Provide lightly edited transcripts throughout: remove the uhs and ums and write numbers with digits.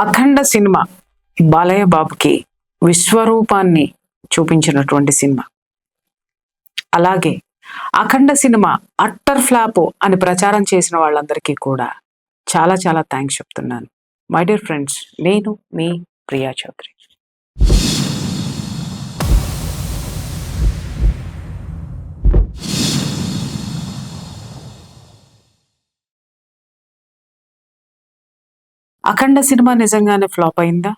అఖండ cinema Balayya బాబుకి విశ్వరూపాన్ని చూపించినటువంటి సినిమా. అలాగే అఖండ సినిమా అట్టర్ ఫ్లాప్ అని ప్రచారం చేసిన వాళ్ళందరికీ కూడా చాలా చాలా థ్యాంక్స్ చెప్తున్నాను. మై డియర్ ఫ్రెండ్స్, నేను మీ ప్రియా చౌదరి. అఖండ సినిమా నిజంగానే ఫ్లాప్ అయిందా?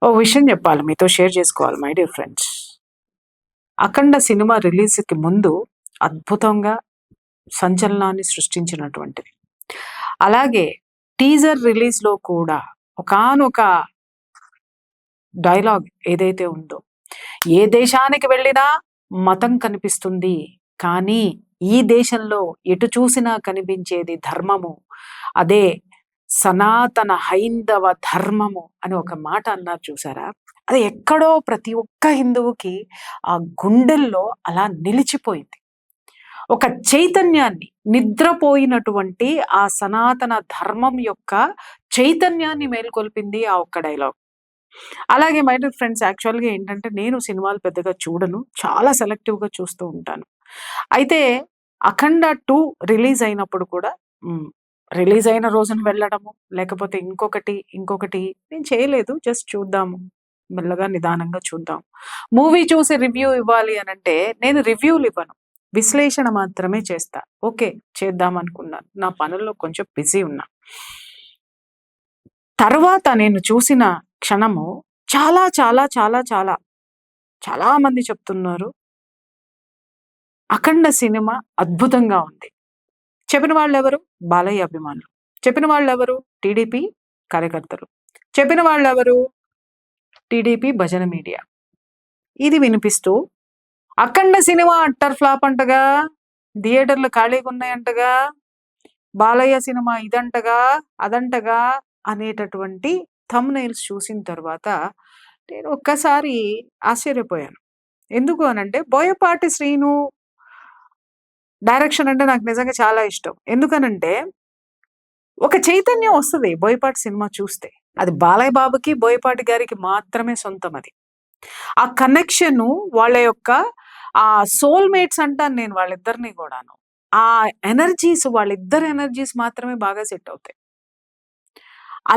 ఓ విషయం చెప్పాలి, మీతో షేర్ చేసుకోవాలి my dear friends. Akhanda cinema రిలీజ్కి ముందు అద్భుతంగా సంచలనాన్ని సృష్టించినటువంటిది. అలాగే టీజర్ రిలీజ్లో కూడా ఒకానొక డైలాగ్ ఏదైతే ఉందో, ఏ దేశానికి వెళ్ళినా మతం కనిపిస్తుంది, కానీ ఈ దేశంలో ఎటు చూసినా కనిపించేది ధర్మము, అదే సనాతన హైందవ ధర్మము అని ఒక మాట అన్నారు చూసారా. అది ఎక్కడో ప్రతి ఒక్క హిందువుకి ఆ గుండెల్లో అలా నిలిచిపోయింది. ఒక చైతన్యాన్ని, నిద్రపోయినటువంటి ఆ సనాతన ధర్మం యొక్క చైతన్యాన్ని మేల్కొల్పింది ఆ ఒక్క డైలాగ్. అలాగే మై డియర్ ఫ్రెండ్స్, యాక్చువల్గా ఏంటంటే నేను సినిమాలు పెద్దగా చూడను, చాలా సెలెక్టివ్గా చూస్తూ ఉంటాను. అయితే అఖండ 2 రిలీజ్ అయినప్పుడు కూడా రిలీజ్ అయిన రోజున వెళ్ళడము, లేకపోతే ఇంకొకటి నేను చేయలేదు. జస్ట్ చూద్దాము, మెల్లగా నిదానంగా చూద్దాం. మూవీ చూసి రివ్యూ ఇవ్వాలి అని అంటే నేను రివ్యూలు ఇవ్వను, విశ్లేషణ మాత్రమే చేస్తా. ఓకే, చేద్దాం అనుకున్నాను, నా పనుల్లో కొంచెం బిజీ ఉన్నా. తర్వాత నేను చూసిన క్షణము చాలా చాలా చాలా చాలా చాలా మంది చెప్తున్నారు అఖండ సినిమా అద్భుతంగా ఉంది. చెప్పిన వాళ్ళు ఎవరు? బాలయ్య అభిమానులు. చెప్పిన వాళ్ళు ఎవరు? టీడీపీ కార్యకర్తలు. చెప్పిన వాళ్ళు ఎవరు? టీడీపీ భజన మీడియా. ఇది వినిపిస్తూ అఖండ సినిమా అట్టర్ ఫ్లాప్ అంటగా, థియేటర్లు ఖాళీగా ఉన్నాయంటగా, బాలయ్య సినిమా ఇదంటగా అదంటగా అనేటటువంటి థంబ్నెయిల్స్ చూసిన తర్వాత నేను ఒక్కసారి ఆశ్చర్యపోయాను. ఎందుకు అనంటే బోయపాటి శ్రీను డైరెక్షన్ అంటే నాకు నిజంగా చాలా ఇష్టం. ఎందుకనంటే ఒక చైతన్యం వస్తుంది బోయపాటి సినిమా చూస్తే. అది బాలయ్య బాబుకి, బోయపాటి గారికి మాత్రమే సొంతం. అది ఆ కనెక్షన్, వాళ్ళ యొక్క ఆ సోల్మేట్స్ అంటాను నేను వాళ్ళిద్దరిని కూడాను. ఆ ఎనర్జీస్, వాళ్ళిద్దరు ఎనర్జీస్ మాత్రమే బాగా సెట్ అవుతాయి.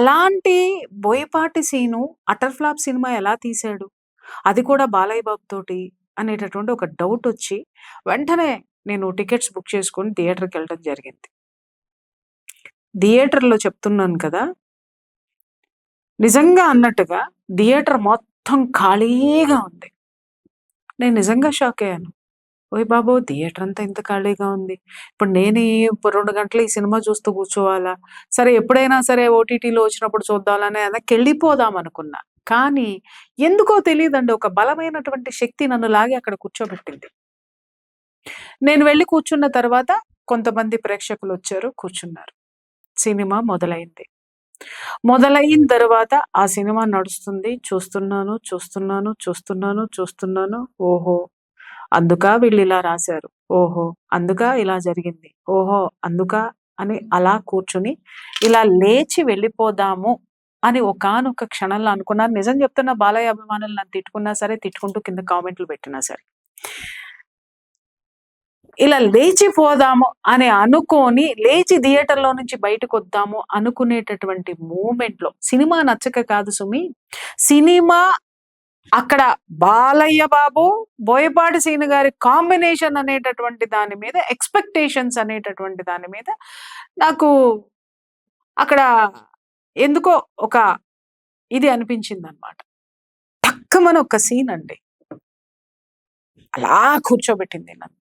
అలాంటి Boyapati Seenu utter flop cinema ఎలా తీశాడు, అది కూడా బాలయ్య బాబు తోటి అనేటటువంటి ఒక డౌట్ వచ్చి వెంటనే నేను టికెట్స్ బుక్ చేసుకొని థియేటర్కి వెళ్ళడం జరిగింది. థియేటర్లో చెప్తున్నాను కదా, నిజంగా అన్నట్టుగా థియేటర్ మొత్తం ఖాళీగా ఉంది. నేను నిజంగా షాక్ అయ్యాను. ఓయ్ బాబు, థియేటర్ అంతా ఇంత ఖాళీగా ఉంది, ఇప్పుడు నేను 2 గంటలు ఈ సినిమా చూస్తూ కూర్చోవాలా? సరే, ఎప్పుడైనా సరే ఓటీటీలో వచ్చినప్పుడు చూద్దామని వెనక్కి వెళ్ళిపోదాం అనుకున్నా. కానీ ఎందుకో తెలియదండి, ఒక బలమైనటువంటి శక్తి నన్ను లాగి అక్కడ కూర్చోబెట్టింది. నేను వెళ్ళి కూర్చున్న తర్వాత కొంతమంది ప్రేక్షకులు వచ్చారు, కూర్చున్నారు. సినిమా మొదలైంది. మొదలైన తర్వాత ఆ సినిమా నడుస్తుంది. చూస్తున్నాను. ఓహో, అందుకా వీళ్ళు ఇలా రాశారు, ఓహో అందుకా ఇలా జరిగింది, ఓహో అందుకా అని అలా కూర్చుని ఇలా లేచి వెళ్ళిపోదాము అని ఒకానొక క్షణంలో అనుకున్నారు. నిజం చెప్తున్నా, బాలయ్య అభిమానులు నన్ను తిట్టుకున్నా సరే, తిట్టుకుంటూ కింద కామెంట్లు పెట్టినా సరే, ఇలా లేచిపోదాము అని అనుకొని లేచి థియేటర్లో నుంచి బయటకు వద్దాము అనుకునేటటువంటి మూమెంట్లో సినిమా నచ్చక కాదు సుమి, సినిమా అక్కడ బాలయ్య బాబు, బోయపాటి శ్రీను గారి కాంబినేషన్ అనేటటువంటి దాని మీద, ఎక్స్పెక్టేషన్స్ అనేటటువంటి దాని మీద నాకు అక్కడ ఎందుకో ఒక ఇది అనిపించింది అనమాట. తక్కువని ఒక సీన్ అండి, అలా కూర్చోబెట్టింది నన్ను.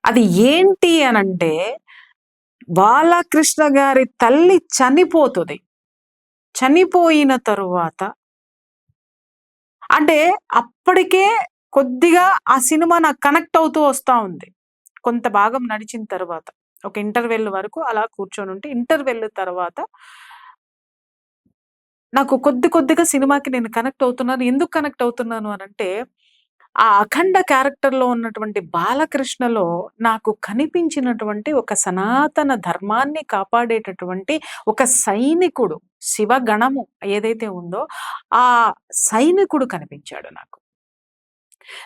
అది ఏంటి అనంటే, బాలకృష్ణ గారి తల్లి చనిపోతుంది. చనిపోయిన తరువాత అంటే అప్పటికే కొద్దిగా ఆ సినిమా నాకు కనెక్ట్ అవుతూ వస్తా ఉంది. కొంత భాగం నడిచిన తర్వాత ఒక ఇంటర్వెల్ వరకు అలా కూర్చొని ఉంటే, ఇంటర్వెల్ తర్వాత నాకు కొద్దిగా సినిమాకి నేను కనెక్ట్ అవుతున్నాను. ఎందుకు కనెక్ట్ అవుతున్నాను అనంటే, ఆ అఖండ క్యారెక్టర్‌లో ఉన్నటువంటి బాలకృష్ణలో నాకు కనిపించినటువంటి ఒక సనాతన ధర్మాన్ని కాపాడేటటువంటి ఒక సైనికుడు, శివగణము ఏదైతే ఉందో ఆ సైనికుడు కనిపించాడు నాకు.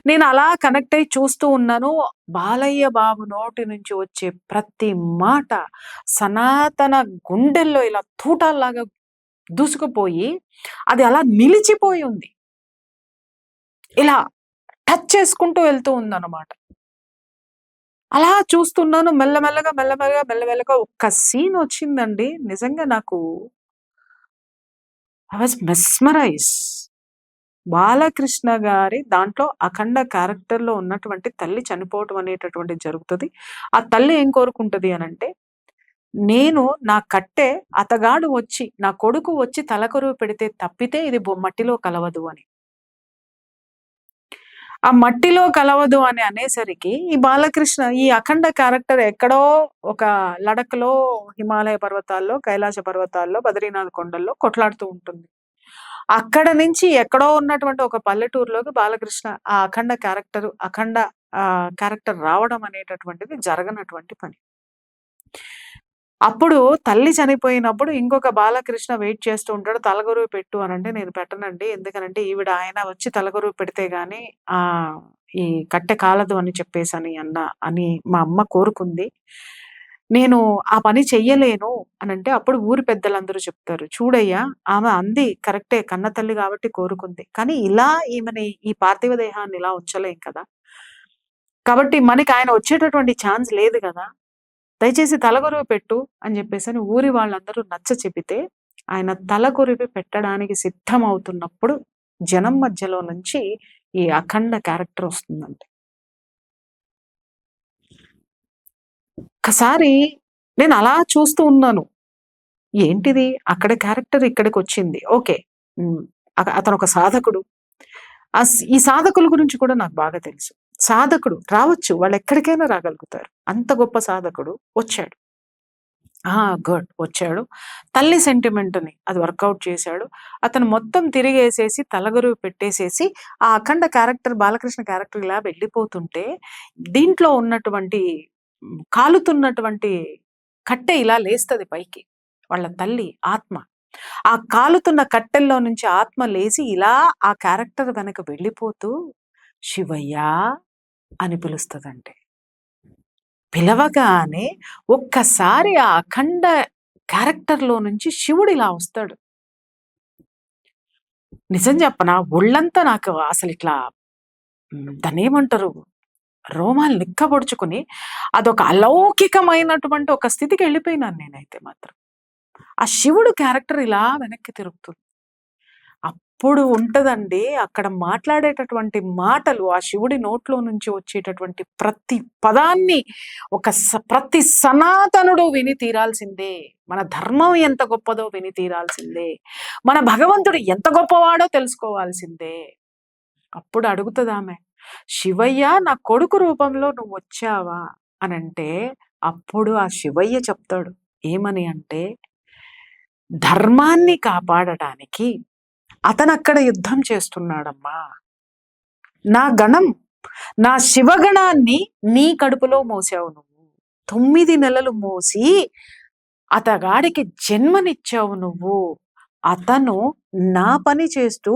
నేను అలా కనెక్ట్ అయ్యి చూస్తూ ఉన్నాను. బాలయ్య బాబు నోటి నుంచి వచ్చే ప్రతి మాట సనాతన గుండెల్లో ఇలా తూటాల్లాగా దూసుకుపోయి అది అలా నిలిచిపోయి ఉంది. ఇలా టచ్ చేసుకుంటూ వెళ్తూ ఉందన్నమాట. అలా చూస్తున్నాను మెల్లమెల్లగా ఒక్క సీన్ వచ్చిందండి. నిజంగా నాకు ఐ వాస్ మెస్మరైజ్. బాలకృష్ణ గారి దాంట్లో అఖండ క్యారెక్టర్‌లో ఉన్నటువంటి తల్లి చనిపోవటం అనేటటువంటిది జరుగుతది. ఆ తల్లి ఏం కోరుకుంటది అనంటే, నేను నా కట్టె అతగాడు వచ్చి, నా కొడుకు వచ్చి తలకొరువు పెడితే తప్పితే ఇది మట్టిలో కలవదు అని. ఆ మట్టిలో కలవదు అని అనేసరికి ఈ బాలకృష్ణ ఈ అఖండ క్యారెక్టర్ ఎక్కడో ఒక లడఖ్‌లో, హిమాలయ పర్వతాల్లో, కైలాస పర్వతాల్లో, బద్రీనాథ్ కొండల్లో కొట్లాడుతూ ఉంటుంది. అక్కడ నుంచి ఎక్కడో ఉన్నటువంటి ఒక పల్లెటూరులోకి బాలకృష్ణ ఆ అఖండ క్యారెక్టర్ రావడం అనేటటువంటిది జరగనటువంటి పని. అప్పుడు తల్లి చనిపోయినప్పుడు ఇంకొక బాలకృష్ణ వెయిట్ చేస్తూ ఉంటాడు. తలగొరువు పెట్టు అనంటే, నేను పెట్టనండి. ఎందుకనంటే ఈవిడ ఆయన వచ్చి తలగొరువు పెడితే గాని ఈ కట్టె కాలదు అని చెప్పేసని అని మా అమ్మ కోరుకుంది. నేను ఆ పని చెయ్యలేను అనంటే, అప్పుడు ఊరి పెద్దలందరూ చెప్తారు. చూడయ్యా, ఆమె అంది కరెక్టే, కన్న తల్లి కాబట్టి కోరుకుంది. కానీ ఇలా ఈమెని ఈ పార్థివ దేహాన్ని ఇలా ఉంచలేం కదా! కాబట్టి మనకి ఆయన వచ్చేటటువంటి ఛాన్స్ లేదు గదా! దయచేసి తలగొరివి పెట్టు అని చెప్పేసని ఊరి వాళ్ళందరూ నచ్చచెబితే, ఆయన తలగొరివి పెట్టడానికి సిద్ధమవుతున్నప్పుడు జనం మధ్యలో నుంచి ఈ అఖండ క్యారెక్టర్ వస్తుందండి. ఒక్కసారి నేను అలా చూస్తూ ఉన్నాను. ఏంటిది? అక్కడ క్యారెక్టర్ ఇక్కడికొచ్చింది. ఓకే. హ్మ్. అతనొక సాధకుడు. ఈ సాధకుల గురించి కూడా నాకు బాగా తెలుసు. సాధకుడు రావచ్చు. వాళ్ళెక్కడికైనా రాగలుగుతారు. అంత గొప్ప సాధకుడు వచ్చాడు. గుడ్. వచ్చాడు. తల్లి సెంటిమెంట్‌ని అది వర్కౌట్ చేశాడు. అతను మొత్తం తిరిగేసేసి, తలగొరువు పెట్టేసేసి, ఆ అఖండ క్యారెక్టర్ బాలకృష్ణ క్యారెక్టర్ ఇలా వెళ్ళిపోతుంటే, దీంట్లో ఉన్నటువంటి కాలుతున్నటువంటి కట్టె ఇలా లేస్తది పైకి. వాళ్ళ తల్లి ఆత్మ. ఆ కాలుతున్న కట్టెల్లో నుంచి ఆత్మ లేసి ఇలా ఆ క్యారెక్టర్ వెనక వెళ్ళిపోతూ శివయ్య అని పిలుస్తదండి. పిలవగానే ఒక్కసారి ఆ అఖండ క్యారెక్టర్‌లో నుంచి శివుడు ఇలా వస్తాడు. నిజం చెప్పనా? ఒళ్ళంతా నాకు అసలిట్లా దాన్నేమంటారు? రోమాలు నిక్కబొడుచుకొని అదొక అలౌకికమైనటువంటి ఒక స్థితికెళ్ళిపోయినాను నేనైతే మాత్రం. ఆ శివుడు క్యారెక్టర్ ఇలా వెనక్కి తిరుగుతుంది. అప్పుడు ఉంటదండి అక్కడ మాట్లాడేటటువంటి మాటలు, ఆ శివుడి నోట్లో నుంచి వచ్చేటటువంటి ప్రతి పదాన్ని ప్రతి సనాతనుడు విని తీరాల్సిందే. మన ధర్మం ఎంత గొప్పదో విని తీరాల్సిందే. మన భగవంతుడు ఎంత గొప్పవాడో తెలుసుకోవాల్సిందే. అప్పుడు అడుగుతదామె, శివయ్య నా కొడుకు రూపంలో నువ్వొచ్చావా అనంటే, అప్పుడు ఆ శివయ్య చెప్తాడు. ఏమని అంటే, ధర్మాన్ని కాపాడటానికి అతనక్కడ యుద్ధం చేస్తున్నాడమ్మా. నా గణం, నా శివగణాన్ని నీ కడుపులో మోసావు నువ్వు. 9 నెలలు మోసి అతగాడికి జన్మనిచ్చావు నువ్వు. అతను నా పని చేస్తూ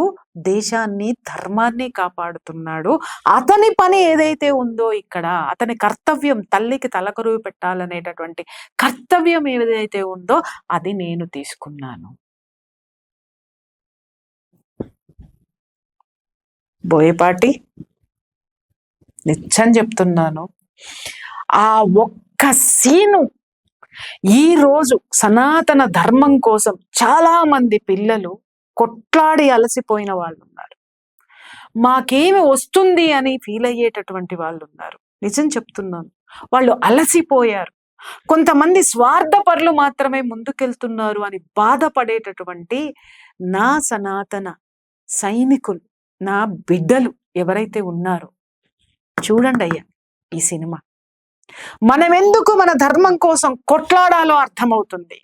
దేశాన్ని, ధర్మాన్ని కాపాడుతున్నాడు. అతని పని ఏదైతే ఉందో ఇక్కడ, అతని కర్తవ్యం తల్లికి తలకొరువు పెట్టాలనేటటువంటి కర్తవ్యం ఏదైతే ఉందో అది నేను తీసుకున్నాను. బోయపాటి నిజం చెప్తున్నాను. ఆ ఒక్క సీను ఈరోజు సనాతన ధర్మం కోసం చాలా మంది పిల్లలు కొట్లాడి అలసిపోయిన వాళ్ళున్నారు. మాకేమి వస్తుంది అని ఫీల్ అయ్యేటటువంటి వాళ్ళున్నారు. నిజం చెప్తున్నాను. వాళ్ళు అలసిపోయారు. కొంతమంది స్వార్థపరులు మాత్రమే ముందుకెళ్తున్నారు అని బాధపడేటటువంటి నా సనాతన సైనికులు, నా బిడ్డలు ఎవరైతే ఉన్నారో చూడండయ్యా ఈ సినిమా. మనమెందుకు మన ధర్మం కోసం కొట్లాడాలో అర్థమవుతుంది.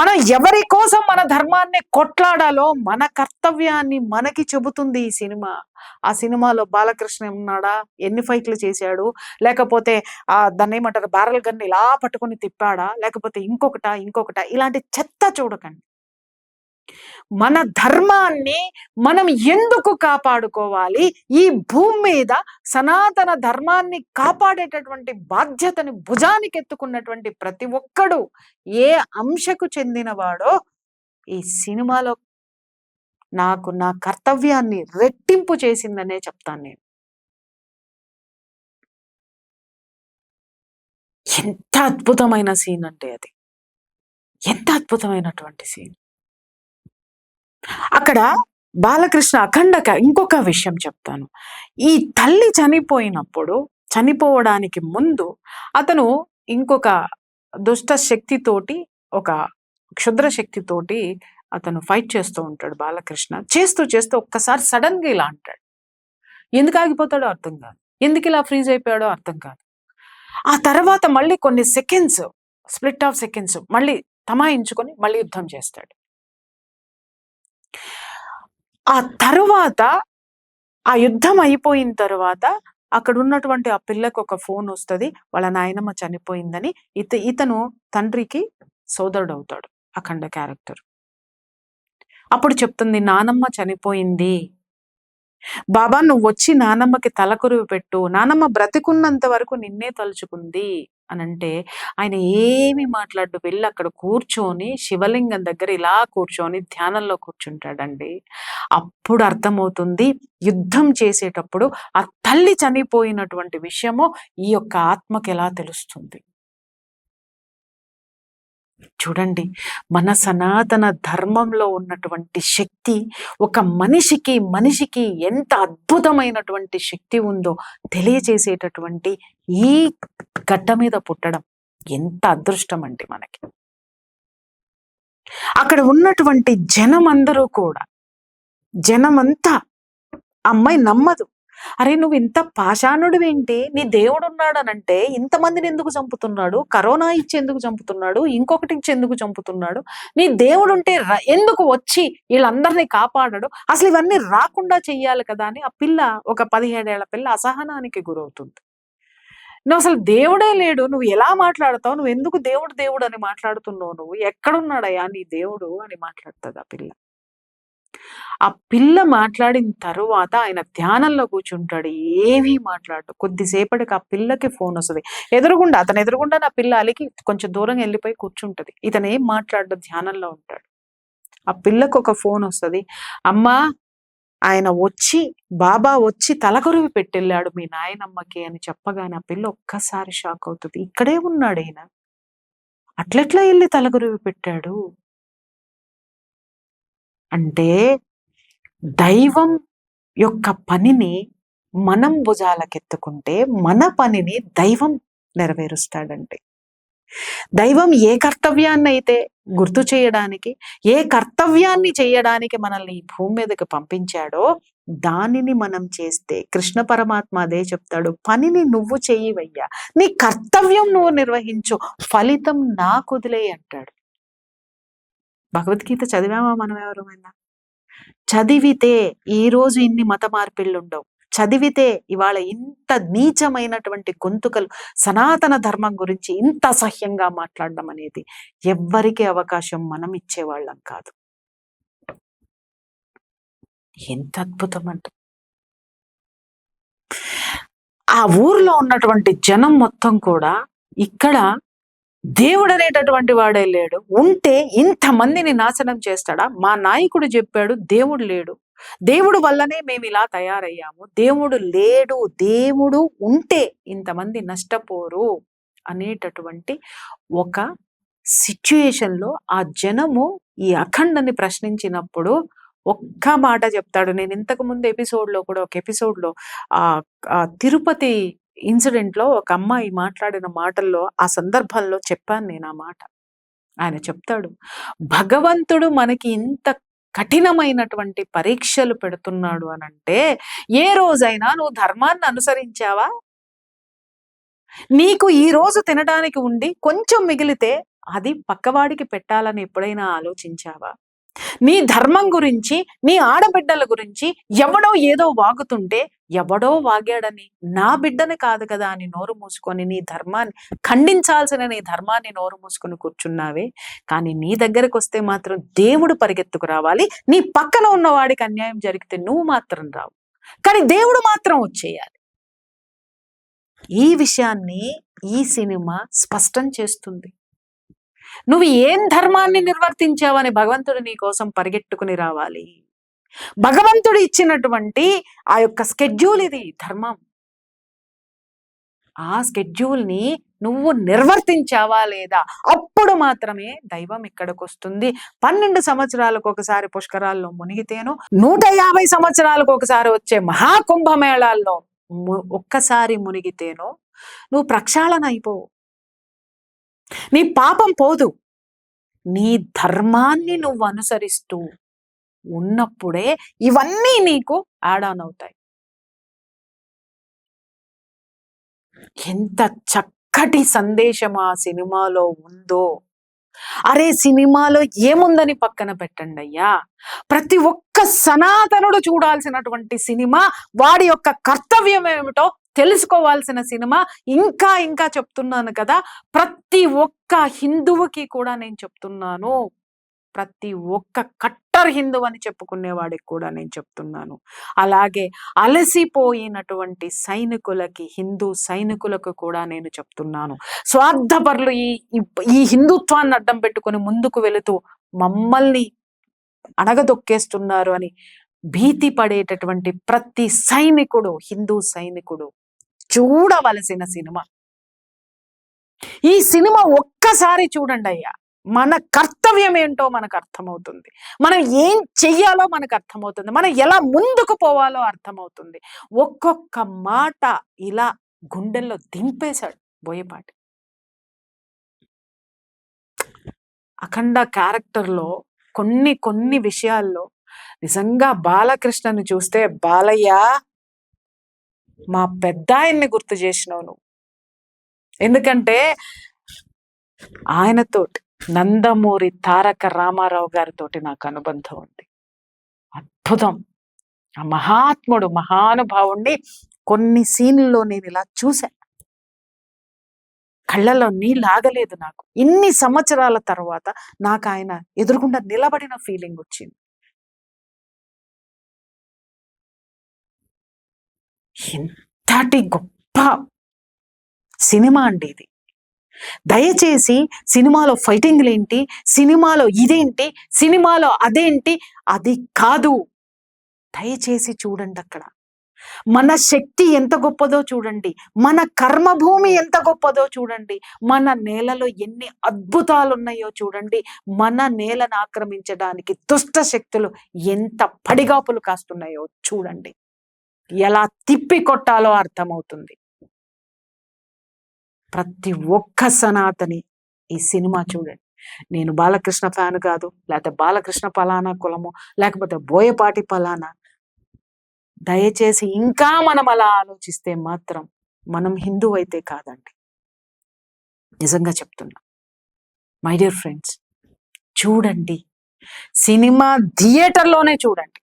మనం ఎవరి కోసం మన ధర్మాన్ని కొట్లాడాలో మన కర్తవ్యాన్ని మనకి చెబుతుంది ఈ సినిమా. ఆ సినిమాలో బాలకృష్ణ ఉన్నాడా, ఎన్ని ఫైట్లు చేశాడు, లేకపోతే దాన్ని ఏమంటారు బ్యారల్ గన్ ఇలా పట్టుకొని తిప్పాడా, లేకపోతే ఇంకొకట ఇలాంటి చెత్త చూడకండి. మన ధర్మాన్ని మనం ఎందుకు కాపాడుకోవాలి, ఈ భూమి మీద సనాతన ధర్మాన్ని కాపాడేటటువంటి బాధ్యతని భుజానికి ఎత్తుకున్నటువంటి ప్రతి ఒక్కడు ఏ అంశకు చెందినవాడో ఈ సినిమాలో నాకు నా కర్తవ్యాన్ని రెట్టింపు చేసిందనే చెప్తాను నేను. ఎంత అద్భుతమైన సీన్ అంటే అది, ఎంత అద్భుతమైనటువంటి సీన్. అక్కడ బాలకృష్ణ ఇంకొక విషయం చెప్తాను. ఈ తల్లి చనిపోవడానికి ముందు అతను ఇంకొక దుష్ట శక్తితోటి, ఒక క్షుద్ర శక్తితోటి అతను ఫైట్ చేస్తూ ఉంటాడు బాలకృష్ణ. చేస్తూ ఒక్కసారి సడన్ గా ఇలా అంటాడు. ఎందుకు ఆగిపోతాడో అర్థం కాదు, ఎందుకు ఇలా ఫ్రీజ్ అయిపోయాడో అర్థం కాదు. ఆ తర్వాత మళ్ళీ కొన్ని సెకండ్స్, స్ప్లిట్ ఆఫ్ సెకండ్స్ మళ్ళీ తమాయించుకొని మళ్ళీ యుద్ధం చేస్తాడు. ఆ తరువాత ఆ యుద్ధం అయిపోయిన తర్వాత అక్కడ ఉన్నటువంటి ఆ పిల్లకు ఒక ఫోన్ వస్తుంది, వాళ్ళ నాయనమ్మ చనిపోయిందని. ఇతను తండ్రికి సోదరుడు అవుతాడు అఖండ క్యారెక్టర్. అప్పుడు చెప్తుంది, నానమ్మ చనిపోయింది బాబా, నువ్వు వచ్చి నానమ్మకి తలకొరువు పెట్టు, నానమ్మ బ్రతికున్నంత వరకు నిన్నే తలుచుకుంది అని అంటే ఆయన ఏమి మాట్లాడు, వెళ్ళి అక్కడ కూర్చొని శివలింగం దగ్గర ఇలా కూర్చొని ధ్యానంలో కూర్చుంటాడండి. అప్పుడు అర్థమవుతుంది యుద్ధం చేసేటప్పుడు ఆ తల్లి చనిపోయినటువంటి విషయము ఈ యొక్క ఆత్మకి ఎలా తెలుస్తుంది. చూడండి, మన సనాతన ధర్మంలో ఉన్నటువంటి శక్తి ఒక మనిషికి ఎంత అద్భుతమైనటువంటి శక్తి ఉందో తెలియచేసేటటువంటి ఈ గడ్డ మీద పుట్టడం ఎంత అదృష్టం అండి మనకి. అక్కడ ఉన్నటువంటి జనమంతా అమ్మాయి నమ్మదు. అరే నువ్వు ఇంత పాషాణుడు ఏంటి, నీ దేవుడు ఉన్నాడనంటే ఇంతమందిని ఎందుకు చంపుతున్నాడు, కరోనా ఇచ్చి ఎందుకు చంపుతున్నాడు, ఇంకొకటి ఇచ్చి ఎందుకు చంపుతున్నాడు, నీ దేవుడు ఉంటే ఎందుకు వచ్చి వీళ్ళందరినీ కాపాడడు, అసలు ఇవన్నీ రాకుండా చెయ్యాలి కదా అని ఆ పిల్ల, ఒక 17 ఏళ్ల పిల్ల అసహనానికి గురవుతుంది. నువ్వు అసలు దేవుడే లేడు, నువ్వు ఎలా మాట్లాడతావు, నువ్వు ఎందుకు దేవుడు అని మాట్లాడుతున్నావు, నువ్వు ఎక్కడున్నాడయ్యా నీ దేవుడు అని మాట్లాడుతుంది ఆ పిల్ల. ఆ పిల్ల మాట్లాడిన తరువాత ఆయన ధ్యానంలో కూర్చుంటాడు, ఏమీ మాట్లాడు. కొద్దిసేపటికి ఆ పిల్లకి ఫోన్ వస్తుంది, అతను ఎదురుగుండా నా పిల్ల అలికి కొంచెం దూరం వెళ్ళిపోయి కూర్చుంటది. ఇతను ఏం మాట్లాడు, ధ్యానంలో ఉంటాడు. ఆ పిల్లకు ఒక ఫోన్ వస్తుంది, అమ్మా బాబా వచ్చి తలకొరివి పెట్టెళ్ళాడు మీ నాయనమ్మకి అని చెప్పగానే ఆ పిల్ల ఒక్కసారి షాక్ అవుతుంది. ఇక్కడే ఉన్నాడు ఈయన, అట్లెట్లా వెళ్ళి తలకొరివి పెట్టాడు అంటే దైవం యొక్క పనిని మనం భుజాలకెత్తుకుంటే మన పనిని దైవం నెరవేరుస్తాడండి. దైవం ఏ కర్తవ్యాన్ని అయితే గుర్తు చేయడానికి, ఏ కర్తవ్యాన్ని చేయడానికి మనల్ని ఈ భూమి మీదకి పంపించాడో దానిని మనం చేస్తే, కృష్ణ పరమాత్మ అదే చెప్తాడు, పనిని నువ్వు చెయ్యవయ్యా, నీ కర్తవ్యం నువ్వు నిర్వహించు, ఫలితం నాకు వదిలే అంటాడు. భగవద్గీత చదివామా మనం ఎవరమైనా? చదివితే ఈ రోజు ఇన్ని మత మార్పిళ్ళు ఉండవు. చదివితే ఇవాళ ఇంత నీచమైనటువంటి గొంతుకలు సనాతన ధర్మం గురించి ఇంత అసహ్యంగా మాట్లాడడం అనేది ఎవ్వరికి అవకాశం మనం ఇచ్చేవాళ్ళం కాదు. ఎంత అద్భుతం అంటే ఆ ఊర్లో ఉన్నటువంటి జనం మొత్తం కూడా ఇక్కడ దేవుడు అనేటటువంటి వాడే లేడు, ఉంటే ఇంతమందిని నాశనం చేస్తాడా, మా నాయకుడు చెప్పాడు దేవుడు లేడు, దేవుడు వల్లనే మేము ఇలా తయారయ్యాము, దేవుడు లేడు, దేవుడు ఉంటే ఇంతమంది నష్టపోరు అనేటటువంటి ఒక సిచ్యుయేషన్లో ఆ జనము ఈ అఖండని ప్రశ్నించినప్పుడు ఒక్క మాట చెప్తాడు. నేను ఇంతకు ముందు ఎపిసోడ్లో కూడా ఒక ఎపిసోడ్లో తిరుపతి ఇన్సిడెంట్లో ఒక అమ్మాయి మాట్లాడిన మాటల్లో ఆ సందర్భంలో చెప్పాను నేను ఆ మాట. ఆయన చెప్తాడు, భగవంతుడు మనకి ఇంత కఠినమైనటువంటి పరీక్షలు పెడుతున్నాడు అనంటే ఏ రోజైనా నువ్వు ధర్మాన్ని అనుసరించావా? నీకు ఈ రోజు తినడానికి ఉండి కొంచెం మిగిలితే అది పక్కవాడికి పెట్టాలని ఎప్పుడైనా ఆలోచించావా? నీ ధర్మం గురించి, నీ ఆడబిడ్డల గురించి ఎవడో ఏదో వాగుతుంటే, ఎవడో వాగాడని నా బిడ్డని కాదు కదా అని నోరు మూసుకొని నీ ధర్మాన్ని ఖండించాల్సిన నీ ధర్మాన్ని నోరు మూసుకొని కూర్చున్నావే. కానీ నీ దగ్గరకు వస్తే మాత్రం దేవుడు పరిగెత్తుకు రావాలి. నీ పక్కన ఉన్న వాడికి అన్యాయం జరిగితే నువ్వు మాత్రం రావు. కానీ దేవుడు మాత్రం వచ్చేయాలి. ఈ విషయాన్ని ఈ సినిమా స్పష్టం చేస్తుంది. నువ్వు ఏం ధర్మాన్ని నిర్వర్తించావని భగవంతుడు నీ కోసం పరిగెట్టుకుని రావాలి. భగవంతుడు ఇచ్చినటువంటి ఆ యొక్క స్కెడ్యూల్ ఇది ధర్మం. ఆ స్కెడ్యూల్ ని నువ్వు నిర్వర్తించావా లేదా, అప్పుడు మాత్రమే దైవం ఇక్కడికి వస్తుంది. 12 సంవత్సరాలకు ఒకసారి పుష్కరాల్లో మునిగితేను, 150 సంవత్సరాలకు ఒకసారి వచ్చే మహాకుంభమేళాల్లో ఒక్కసారి మునిగితేనో నువ్వు ప్రక్షాళన అయిపోవు. నీ పాపం పోదు. నీ ధర్మాన్ని నువ్వు అనుసరిస్తూ ఉన్నప్పుడే ఇవన్నీ నీకు యాడ్ ఆన్ అవుతాయి. ఎంత చక్కటి సందేశం ఆ సినిమాలో ఉందో. అరే, సినిమాలో ఏముందని పక్కన పెట్టండి అయ్యా. ప్రతి ఒక్క సనాతనుడు చూడాల్సినటువంటి సినిమా, వాడి యొక్క కర్తవ్యం ఏమిటో తెలుసుకోవాల్సిన సినిమా. ఇంకా ఇంకా చెప్తున్నాను కదా, ప్రతి ఒక్క హిందువుకి కూడా నేను చెప్తున్నాను, ప్రతి ఒక్క కట్టర్ హిందువు అని చెప్పుకునేవాడికి కూడా నేను చెప్తున్నాను. అలాగే అలసిపోయినటువంటి సైనికులకి, హిందూ సైనికులకు కూడా నేను చెప్తున్నాను. స్వార్థపరులు ఈ హిందుత్వాన్ని అడ్డం పెట్టుకొని ముందుకు వెళుతూ మమ్మల్ని అణగదొక్కేస్తున్నారు అని భీతి పడేటటువంటి ప్రతి సైనికుడు, హిందూ సైనికుడు చూడవలసిన సినిమా. ఈ సినిమా ఒక్కసారి చూడండి అయ్యా, మన కర్తవ్యం ఏంటో మనకు అర్థమవుతుంది. మనం ఏం చెయ్యాలో మనకు అర్థమవుతుంది. మనం ఎలా ముందుకు పోవాలో అర్థమవుతుంది. ఒక్కొక్క మాట ఇలా గుండెల్లో దింపేశాడు బోయపాటి. అఖండ క్యారెక్టర్లో కొన్ని విషయాల్లో నిజంగా బాలకృష్ణని చూస్తే, బాలయ్య మా పెద్ద ఆయన్ని గుర్తు చేసినావు నువ్వు. ఎందుకంటే ఆయనతోటి, నందమూరి తారక రామారావు గారితోటి నాకు అనుబంధం ఉంది. అద్భుతం. ఆ మహాత్ముడు, మహానుభావుణ్ణి కొన్ని సీన్లలో నేను ఇలా చూసా. కళ్ళలో నీళ్ళు ఆగలేదు నాకు. ఇన్ని సంవత్సరాల తర్వాత నాకు ఆయన ఎదురుగుండా నిలబడిన ఫీలింగ్ వచ్చింది. ఎంతటి గొప్ప సినిమా అండి ఇది. దయచేసి సినిమాలో ఫైటింగ్లు ఏంటి, సినిమాలో ఇదేంటి, సినిమాలో అదేంటి, అది కాదు. దయచేసి చూడండి. అక్కడ మన శక్తి ఎంత గొప్పదో చూడండి, మన కర్మభూమి ఎంత గొప్పదో చూడండి, మన నేలలో ఎన్ని అద్భుతాలు ఉన్నాయో చూడండి, మన నేలను ఆక్రమించడానికి దుష్ట శక్తులు ఎంత పడిగాపులు కాస్తున్నాయో చూడండి. ఎలా తిప్పి కొట్టాలో అర్థమవుతుంది. ప్రతి ఒక్క సనాతని ఈ సినిమా చూడండి. నేను బాలకృష్ణ ఫ్యాన్ కాదు, లేకపోతే బాలకృష్ణ పలానా కులము, లేకపోతే బోయపాటి పలానా. దయచేసి ఇంకా మనం అలా ఆలోచిస్తే మాత్రం మనం హిందూ అయితే కాదండి. నిజంగా చెప్తున్నా. మై డియర్ ఫ్రెండ్స్, చూడండి. సినిమా థియేటర్లోనే చూడండి.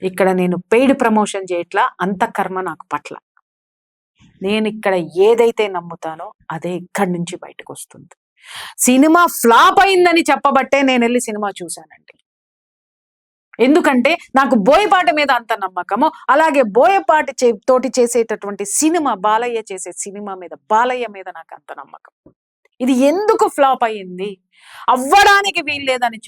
ఇక్కడ నేను పెయిడ్ ప్రమోషన్ చేయట్లా. అంత కర్మ నాకు పట్ల. నేను ఇక్కడ ఏదైతే నమ్ముతానో అదే ఇక్కడి నుంచి బయటకు వస్తుంది. సినిమా ఫ్లాప్ అయిందని చెప్పబట్టే నేను వెళ్ళి సినిమా చూశానండి. ఎందుకంటే నాకు బోయపాటి మీద అంత నమ్మకము, అలాగే బోయపాటి తోటి చేసేటటువంటి సినిమా, బాలయ్య చేసే సినిమా మీద, బాలయ్య మీద నాకు అంత నమ్మకం. ఇది ఎందుకు ఫ్లాప్ అయ్యింది, అవ్వడానికి వీల్లేదని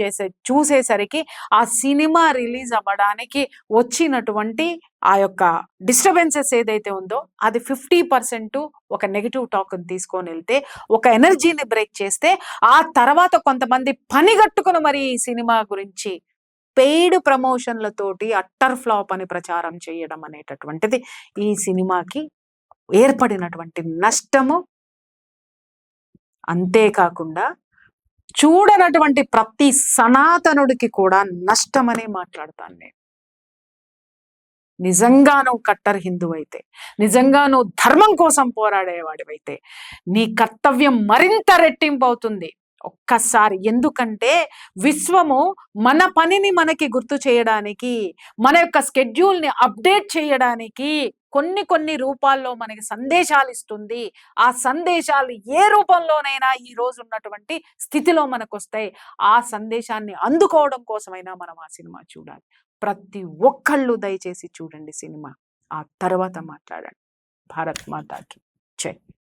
చూసేసరికి ఆ సినిమా రిలీజ్ అవ్వడానికి వచ్చినటువంటి ఆ యొక్క డిస్టర్బెన్సెస్ ఏదైతే ఉందో అది 50% ఒక నెగిటివ్ టాక్ని తీసుకొని వెళ్తే, ఒక ఎనర్జీని బ్రేక్ చేస్తే, ఆ తర్వాత కొంతమంది పనిగట్టుకుని మరి ఈ సినిమా గురించి పెయిడ్ ప్రమోషన్లతోటి అట్టర్ ఫ్లాప్ అని ప్రచారం చేయడం అనేటటువంటిది ఈ సినిమాకి ఏర్పడినటువంటి నష్టము. అంతేకాకుండా చూడనటువంటి ప్రతి సనాతనుడికి కూడా నష్టమనే మాట్లాడతాను నేను. నిజంగా నువ్వు కట్టర్ హిందువు అయితే, నిజంగా నువ్వు ధర్మం కోసం పోరాడేవాడివైతే నీ కర్తవ్యం మరింత రెట్టింపు అవుతుంది. ఒక్కసారి. ఎందుకంటే విశ్వము మన పనిని మనకి గుర్తు చేయడానికి, మన యొక్క స్కెడ్యూల్ని అప్డేట్ చేయడానికి కొన్ని కొన్ని రూపాల్లో మనకి సందేశాలు ఇస్తుంది. ఆ సందేశాలు ఏ రూపంలోనైనా ఈ రోజు ఉన్నటువంటి స్థితిలో మనకు వస్తాయి. ఆ సందేశాన్ని అందుకోవడం కోసమైనా మనం ఆ సినిమా చూడాలి. ప్రతి ఒక్కళ్ళు దయచేసి చూడండి సినిమా. ఆ తర్వాత మాట్లాడండి. భారత్ మాతాకి జై.